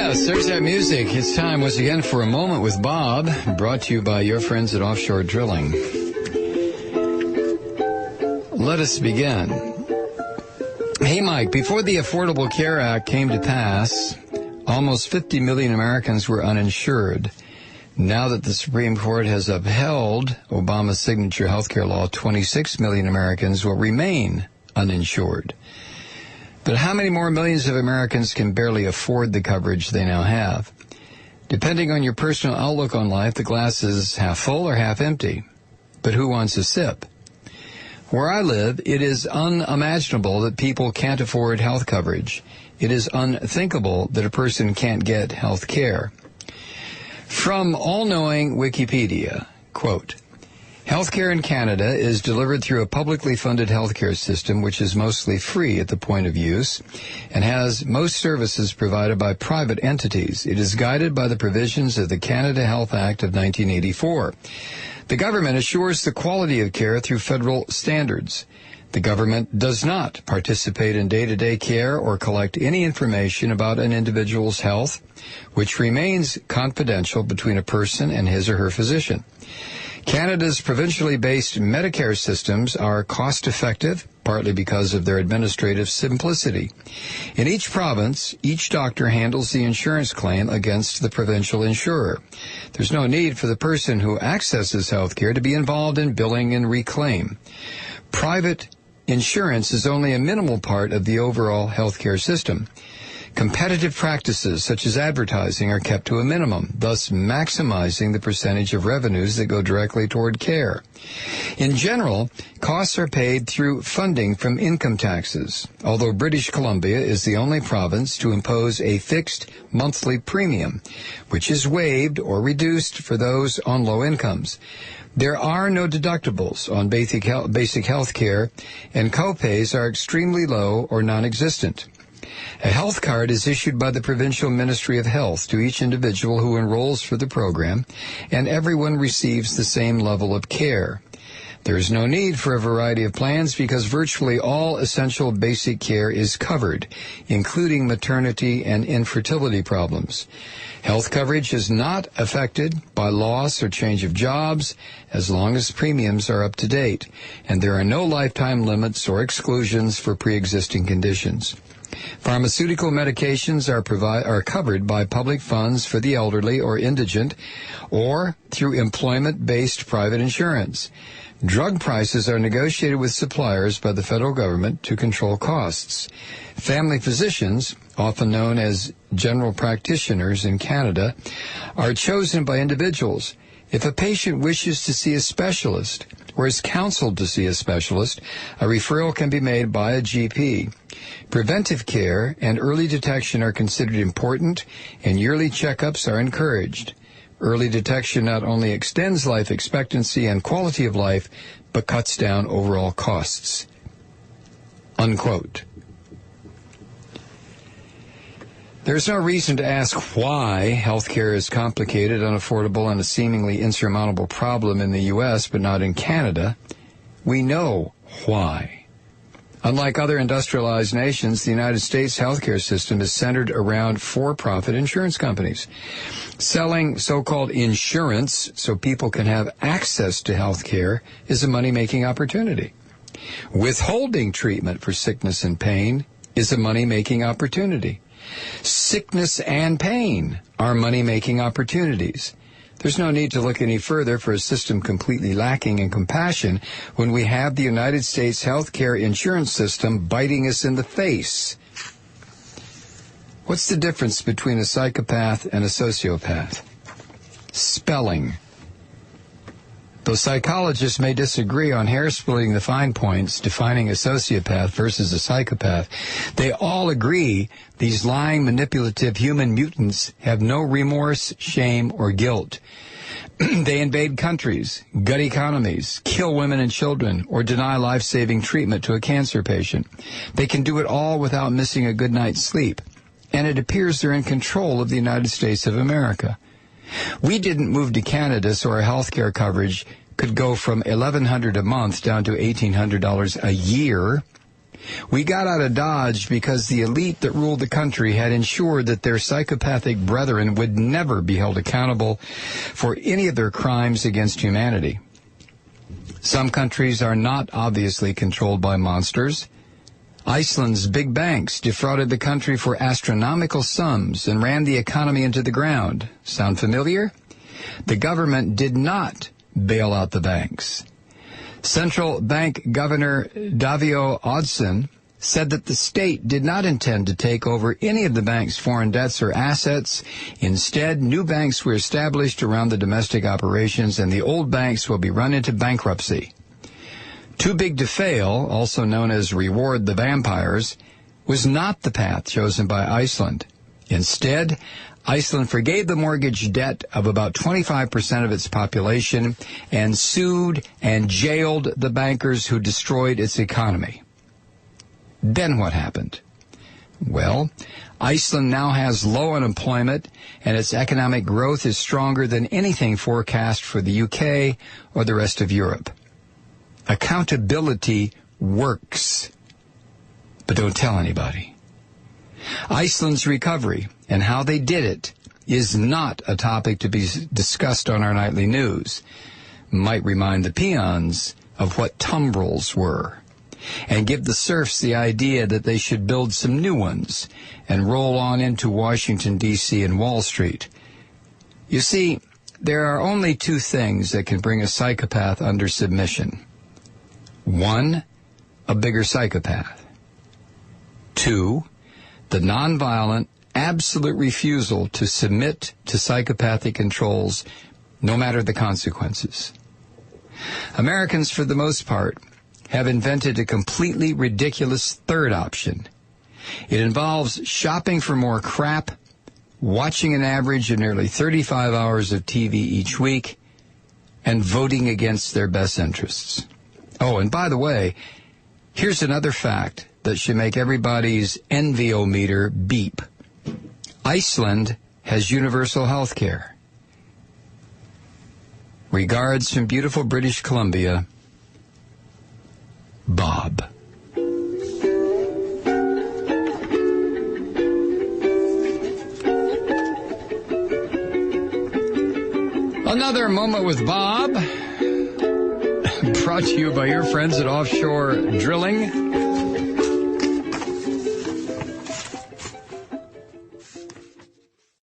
Yes, there's that music. It's time once again for A Moment with Bob, brought to you by your friends at Offshore Drilling. Let us begin. Hey, Mike, before the Affordable Care Act came to pass, almost 50 million Americans were uninsured. Now that the Supreme Court has upheld Obama's signature health care law, 26 million Americans will remain uninsured. But how many more millions of Americans can barely afford the coverage they now have? Depending on your personal outlook on life, the glass is half full or half empty. But who wants a sip? Where I live, it is unimaginable that people can't afford health coverage. It is unthinkable that a person can't get health care. From all-knowing Wikipedia, quote, healthcare in Canada is delivered through a publicly funded healthcare system which is mostly free at the point of use and has most services provided by private entities. It is guided by the provisions of the Canada Health Act of 1984. The government assures the quality of care through federal standards. The government does not participate in day-to-day care or collect any information about an individual's health, which remains confidential between a person and his or her physician. Canada's provincially based Medicare systems are cost-effective, partly because of their administrative simplicity. In each province, each doctor handles the insurance claim against the provincial insurer. There's no need for the person who accesses health care to be involved in billing and reclaim. Private insurance is only a minimal part of the overall healthcare system. Competitive practices such as advertising are kept to a minimum, thus maximizing the percentage of revenues that go directly toward care. In general, costs are paid through funding from income taxes, although British Columbia is the only province to impose a fixed monthly premium, which is waived or reduced for those on low incomes. There are no deductibles on basic health care, and copays are extremely low or non-existent. A health card is issued by the Provincial Ministry of Health to each individual who enrolls for the program, and everyone receives the same level of care. There is no need for a variety of plans because virtually all essential basic care is covered, including maternity and infertility problems. Health coverage is not affected by loss or change of jobs as long as premiums are up to date, and there are no lifetime limits or exclusions for pre-existing conditions. Pharmaceutical medications are covered by public funds for the elderly or indigent or through employment-based private insurance. Drug prices are negotiated with suppliers by the federal government to control costs. Family physicians, often known as general practitioners in Canada, are chosen by individuals. If a patient wishes to see a specialist or is counseled to see a specialist, a referral can be made by a GP. Preventive care and early detection are considered important, and yearly checkups are encouraged. Early detection not only extends life expectancy and quality of life, but cuts down overall costs. Unquote. There's no reason to ask why healthcare is complicated, unaffordable, and a seemingly insurmountable problem in the U.S., but not in Canada. We know why. Unlike other industrialized nations, the United States healthcare system is centered around for-profit insurance companies. Selling so-called insurance so people can have access to healthcare is a money-making opportunity. Withholding treatment for sickness and pain is a money-making opportunity. Sickness and pain are money-making opportunities. There's no need to look any further for a system completely lacking in compassion when we have the United States healthcare insurance system biting us in the face. What's the difference between a psychopath and a sociopath? Spelling. Though psychologists may disagree on hair-splitting the fine points defining a sociopath versus a psychopath, they all agree these lying, manipulative human mutants have no remorse, shame, or guilt. They invade countries, gut economies, kill women and children, or deny life-saving treatment to a cancer patient. They can do it all without missing a good night's sleep. And it appears they're in control of the United States of America. We didn't move to Canada so our health care coverage could go from $1,100 a month down to $1,800 a year. We got out of Dodge because the elite that ruled the country had ensured that their psychopathic brethren would never be held accountable for any of their crimes against humanity. Some countries are not obviously controlled by monsters. Iceland's big banks defrauded the country for astronomical sums and ran the economy into the ground. Sound familiar? The government did not bail out the banks. Central Bank Governor Davio Oddsson said that the state did not intend to take over any of the bank's foreign debts or assets. Instead, new banks were established around the domestic operations, and the old banks will be run into bankruptcy. Too big to fail, also known as reward the vampires, was not the path chosen by Iceland. Instead, Iceland forgave the mortgage debt of about 25% of its population and sued and jailed the bankers who destroyed its economy. Then what happened? Well, Iceland now has low unemployment, and its economic growth is stronger than anything forecast for the UK or the rest of Europe. Accountability works, but don't tell anybody. Iceland's recovery and how they did it is not a topic to be discussed on our nightly news. Might remind the peons of what tumbrils were, and give the serfs the idea that they should build some new ones and roll on into Washington, D.C. and Wall Street. You see, there are only two things that can bring a psychopath under submission. One, a bigger psychopath. Two, the nonviolent, absolute refusal to submit to psychopathic controls, no matter the consequences. Americans, for the most part, have invented a completely ridiculous third option. It involves shopping for more crap, watching an average of nearly 35 hours of TV each week, and voting against their best interests. Oh, and by the way, here's another fact that should make everybody's enviometer beep. Iceland has universal health care. Regards from beautiful British Columbia, Bob. Another Moment with Bob, brought to you by your friends at Offshore Drilling.